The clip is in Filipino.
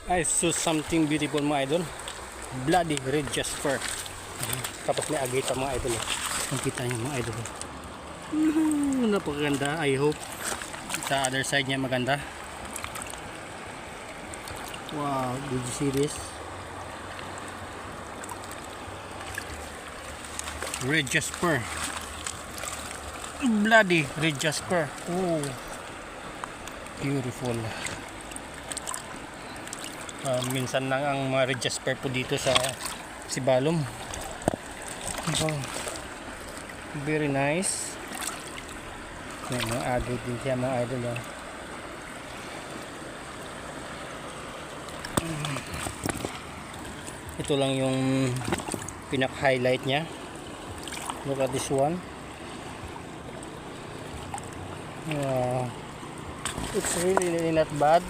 I saw something beautiful mga idol. Bloody red jasper. Tapos may agita mga idol. Nakita niyo mga idol. Napakaganda. I hope sa other side niya maganda. Wow, did you see this? Red jasper. Bloody red jasper. Oh, beautiful. Minsan lang ang mga red jasper po dito sa Sibalom. Oh, very nice. May mga agad din siya mga idol. Ito lang yung pinak-highlight niya. Look at this one. It's really not bad.